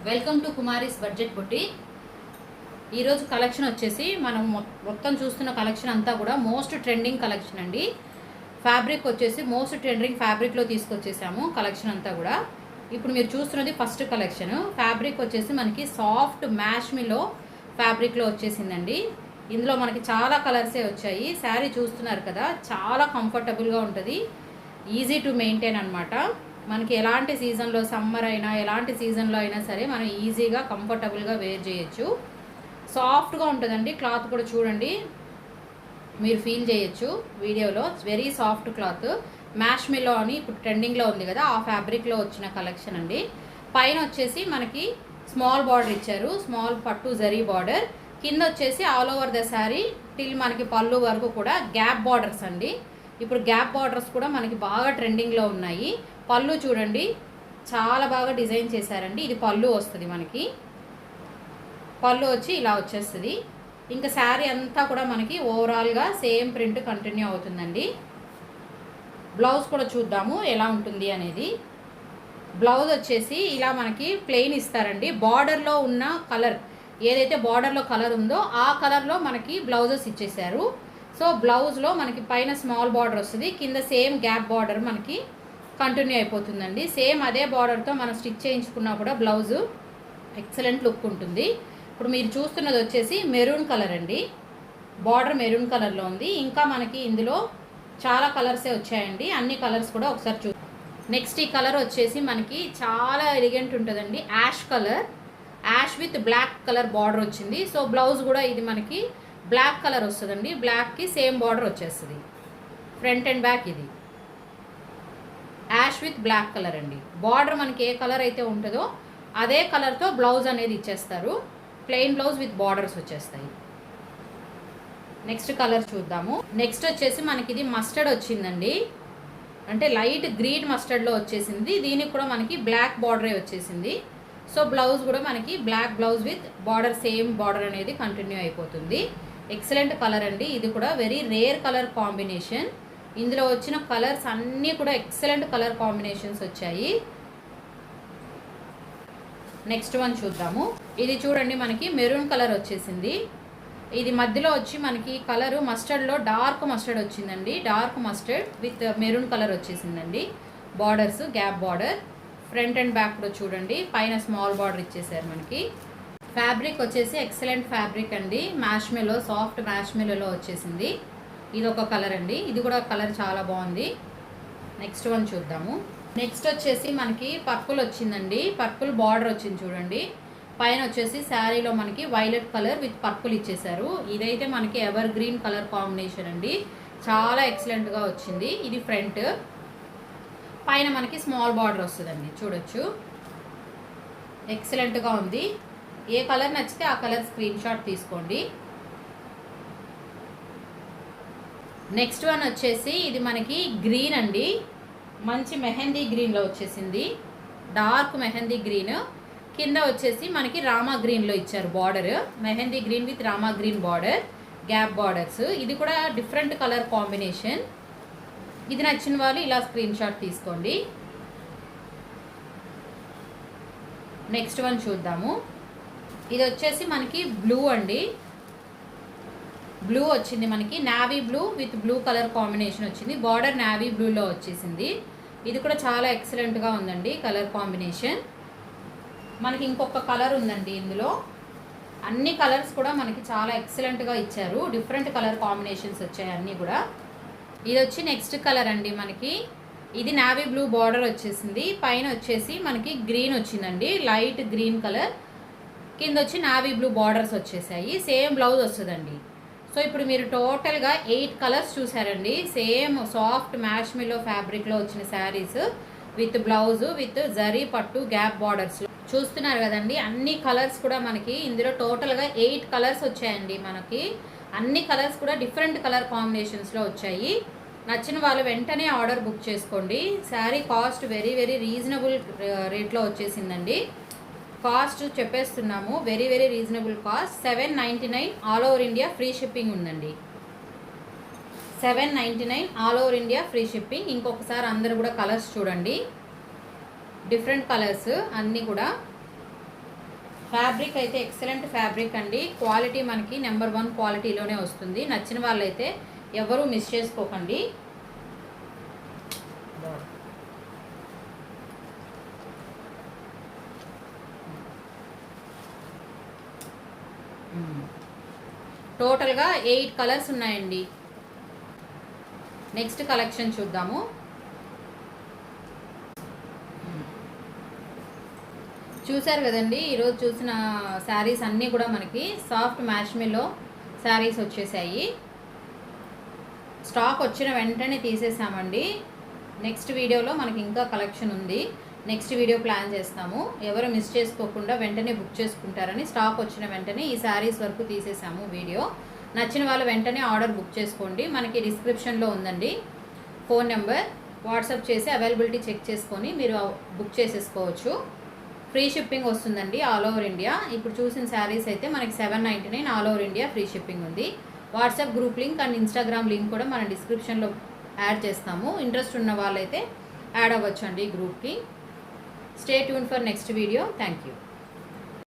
Welcome to Kumari's budget బుట్టి. ఈరోజు collection వచ్చేసి మనం మొత్తం చూస్తున్న కలెక్షన్ అంతా కూడా మోస్ట్ ట్రెండింగ్ కలెక్షన్ అండి. ఫ్యాబ్రిక్ వచ్చేసి మోస్ట్ ట్రెండింగ్ ఫ్యాబ్రిక్లో తీసుకొచ్చేసాము కలెక్షన్ అంతా కూడా. ఇప్పుడు మీరు చూస్తున్నది ఫస్ట్ కలెక్షన్. ఫ్యాబ్రిక్ వచ్చేసి మనకి సాఫ్ట్ మ్యాష్మిలో ఫ్యాబ్రిక్లో వచ్చేసిందండి. ఇందులో మనకి చాలా కలర్సే వచ్చాయి. శారీ చూస్తున్నారు కదా, చాలా కంఫర్టబుల్గా ఉంటుంది, ఈజీ టు మెయింటైన్ అనమాట. మనకి ఎలాంటి సీజన్లో, సమ్మర్ అయినా ఎలాంటి సీజన్లో అయినా సరే మనం ఈజీగా కంఫర్టబుల్గా వేర్ చేయొచ్చు. సాఫ్ట్గా ఉంటుందండి. క్లాత్ కూడా చూడండి, మీరు ఫీల్ చేయొచ్చు వీడియోలో. Very soft cloth. మ్యాష్మిలో అని ఇప్పుడు ట్రెండింగ్లో ఉంది కదా, ఆ ఫ్యాబ్రిక్లో వచ్చిన కలెక్షన్ అండి. పైన వచ్చేసి మనకి స్మాల్ బార్డర్ ఇచ్చారు, స్మాల్ పట్టు జరీ బార్డర్. కింద వచ్చేసి all over the sari till మనకి పళ్ళు వరకు కూడా గ్యాప్ బార్డర్స్ అండి. ఇప్పుడు గ్యాప్ బార్డర్స్ కూడా మనకి బాగా ట్రెండింగ్లో ఉన్నాయి. పళ్ళు చూడండి, చాలా బాగా డిజైన్ చేశారండి. ఇది పళ్ళు వస్తుంది మనకి. పళ్ళు వచ్చి ఇలా వచ్చేస్తుంది. ఇంకా శారీ అంతా కూడా మనకి ఓవరాల్గా సేమ్ ప్రింట్ కంటిన్యూ అవుతుందండి. బ్లౌజ్ కూడా చూద్దాము ఎలా ఉంటుంది అనేది. బ్లౌజ్ వచ్చేసి ఇలా మనకి ప్లెయిన్ ఇస్తారండి. బార్డర్లో ఉన్న కలర్ ఏదైతే బార్డర్లో కలర్ ఉందో ఆ కలర్లో మనకి బ్లౌజెస్ ఇచ్చేసారు. సో బ్లౌజ్లో మనకి పైన స్మాల్ బార్డర్ వస్తుంది, కింద సేమ్ గ్యాప్ బార్డర్ మనకి కంటిన్యూ అయిపోతుందండి. సేమ్ అదే బార్డర్తో మనం స్టిచ్ చేయించుకున్నా కూడా బ్లౌజు ఎక్సలెంట్ లుక్ ఉంటుంది. ఇప్పుడు మీరు చూస్తున్నది వచ్చేసి మెరూన్ కలర్ అండి. బార్డర్ మెరూన్ కలర్లో ఉంది. ఇంకా మనకి ఇందులో చాలా కలర్సే వచ్చాయండి. అన్ని కలర్స్ కూడా ఒకసారి చూ. నెక్స్ట్ ఈ కలర్ వచ్చేసి మనకి చాలా ఎలిగెంట్ ఉంటుందండి. Ash colour, ash with black colour border వచ్చింది. సో బ్లౌజ్ కూడా ఇది మనకి బ్లాక్ కలర్ వస్తుందండి. బ్లాక్కి సేమ్ బార్డర్ వచ్చేస్తుంది. ఫ్రంట్ అండ్ బ్యాక్ ఇది యాష్ విత్ బ్లాక్ కలర్ అండి. బార్డర్ మనకి ఏ కలర్ అయితే ఉంటుందో అదే కలర్తో బ్లౌజ్ అనేది ఇచ్చేస్తారు. ప్లెయిన్ బ్లౌజ్ విత్ బార్డర్స్ వచ్చేస్తాయి. నెక్స్ట్ కలర్ చూద్దాము. నెక్స్ట్ వచ్చేసి మనకి ఇది మస్టర్డ్ వచ్చిందండి, అంటే లైట్ గ్రీన్ మస్టర్డ్లో వచ్చేసింది. దీనికి కూడా మనకి బ్లాక్ బార్డరే వచ్చేసింది. సో బ్లౌజ్ కూడా మనకి black blouse with border, same border అనేది కంటిన్యూ అయిపోతుంది. ఎక్సలెంట్ కలర్ అండి. ఇది కూడా వెరీ రేర్ కలర్ కాంబినేషన్. ఇందులో వచ్చిన కలర్స్ అన్నీ కూడా ఎక్సలెంట్ కలర్ కాంబినేషన్స్ వచ్చాయి. నెక్స్ట్ వన్ చూద్దాము. ఇది చూడండి, మనకి మెరూన్ కలర్ వచ్చేసింది. ఇది మధ్యలో వచ్చి మనకి కలరు మస్టర్డ్లో డార్క్ మస్టర్డ్ వచ్చిందండి. Dark mustard with maroon colour వచ్చేసిందండి. Borders gap border. Front and back కూడా చూడండి, పైన స్మాల్ బార్డర్ ఇచ్చేసారు మనకి. ఫ్యాబ్రిక్ వచ్చేసి ఎక్సలెంట్ ఫ్యాబ్రిక్ అండి. మ్యాష్మెలో, సాఫ్ట్ మ్యాష్మెలో వచ్చేసింది. ఇది ఒక కలర్ అండి. ఇది కూడా కలర్ చాలా బాగుంది. నెక్స్ట్ వన్ చూద్దాము. నెక్స్ట్ వచ్చేసి మనకి పర్పుల్ వచ్చిందండి. పర్పుల్ బార్డర్ వచ్చింది చూడండి. పైన వచ్చేసి శారీలో మనకి వైలెట్ కలర్ విత్ పర్పుల్ ఇచ్చేసారు. ఇదైతే మనకి ఎవర్ గ్రీన్ కలర్ కాంబినేషన్ అండి. చాలా ఎక్సలెంట్గా వచ్చింది. ఇది ఫ్రంట్, పైన మనకి స్మాల్ బార్డర్ వస్తుందండి. చూడొచ్చు, ఎక్సలెంట్గా ఉంది. ఏ కలర్ నచ్చితే ఆ కలర్ స్క్రీన్ షాట్ తీసుకోండి. నెక్స్ట్ వన్ వచ్చేసి ఇది మనకి గ్రీన్ అండి. మంచి మెహందీ గ్రీన్లో వచ్చేసింది. Dark mehndi green. కింద వచ్చేసి మనకి రామా గ్రీన్లో ఇచ్చారు border. Mehndi green with Rama green border, gap borders. ఇది కూడా డిఫరెంట్ కలర్ కాంబినేషన్. ఇది నచ్చిన వాళ్ళు ఇలా స్క్రీన్ షాట్ తీసుకోండి. నెక్స్ట్ వన్ చూద్దాము. ఇది వచ్చేసి మనకి బ్లూ అండి. బ్లూ వచ్చింది మనకి, navy blue with blue colour combination వచ్చింది. బార్డర్ నావీ బ్లూలో వచ్చేసింది. ఇది కూడా చాలా ఎక్సలెంట్గా ఉందండి కలర్ కాంబినేషన్. మనకి ఇంకొక కలర్ ఉందండి. ఇందులో అన్ని కలర్స్ కూడా మనకి చాలా ఎక్సలెంట్గా ఇచ్చారు. డిఫరెంట్ కలర్ కాంబినేషన్స్ వచ్చాయి అన్నీ కూడా. ఇది వచ్చి నెక్స్ట్ కలర్ అండి. మనకి ఇది నావీ బ్లూ బార్డర్ వచ్చేసింది. పైన వచ్చేసి మనకి గ్రీన్ వచ్చిందండి, లైట్ గ్రీన్ కలర్. కింద వచ్చి నావీ బ్లూ బార్డర్స్ వచ్చేసాయి. సేమ్ బ్లౌజ్ వస్తుందండి. సో ఇప్పుడు మీరు టోటల్గా 8 కలర్స్ చూసారండి. సేమ్ సాఫ్ట్ మ్యాష్మిలో ఫ్యాబ్రిక్లో వచ్చిన saris with blouse with zari పట్టు గ్యాప్ బార్డర్స్ చూస్తున్నారు కదండి. అన్ని కలర్స్ కూడా మనకి ఇందులో టోటల్గా 8 కలర్స్ వచ్చాయండి. మనకి అన్ని కలర్స్ కూడా డిఫరెంట్ కలర్ కాంబినేషన్స్లో వచ్చాయి. నచ్చిన వాళ్ళు వెంటనే ఆర్డర్ బుక్ చేసుకోండి. Sari cost very very reasonable రేట్లో వచ్చేసిందండి. కాస్ట్ చెప్పేస్తున్నాము, very very reasonable cost. 799 all over India free shipping ఉందండి. 799 all over India free shipping. ఇంకొకసారి అందరూ కూడా కలర్స్ చూడండి, డిఫరెంట్ కలర్స్ అన్నీ కూడా. ఫ్యాబ్రిక్ అయితే ఎక్సలెంట్ ఫ్యాబ్రిక్ అండి. క్వాలిటీ మనకి నెంబర్ 1 క్వాలిటీలోనే వస్తుంది. నచ్చిన వాళ్ళైతే ఎవరూ మిస్ చేసుకోకండి. టోటల్గా 8 కలర్స్ ఉన్నాయండి. నెక్స్ట్ కలెక్షన్ చూద్దాము. చూసారు కదండి, ఈరోజు చూసిన శారీస్ అన్నీ కూడా మనకి సాఫ్ట్ మ్యాష్మిలో శారీస్ వచ్చేసాయి. స్టాక్ వచ్చిన వెంటనే తీసేసామండి. నెక్స్ట్ వీడియోలో మనకి ఇంకా కలెక్షన్ ఉంది. నెక్స్ట్ వీడియో ప్లాన్ చేస్తాము. ఎవరు మిస్ చేసుకోకుండా వెంటనే బుక్ చేసుకుంటారని స్టాక్ వచ్చిన వెంటనే ఈ శారీస్ వరకు తీసేసాము వీడియో. నచ్చిన వాళ్ళు వెంటనే ఆర్డర్ బుక్ చేసుకోండి. మనకి డిస్క్రిప్షన్లో ఉందండి ఫోన్ నెంబర్. వాట్సాప్ చేసి అవైలబిలిటీ చెక్ చేసుకొని మీరు బుక్ చేసేసుకోవచ్చు. ఫ్రీ షిప్పింగ్ వస్తుందండి ఆల్ ఓవర్ ఇండియా. ఇప్పుడు చూసిన శారీస్ అయితే మనకి 799 all over India free shipping ఉంది. WhatsApp group link and Instagram link కూడా మనం డిస్క్రిప్షన్లో యాడ్ చేస్తాము. ఇంట్రెస్ట్ ఉన్న వాళ్ళైతే యాడ్ అవ్వచ్చు అండి ఈ గ్రూప్కి. Stay tune for next video. Thank you.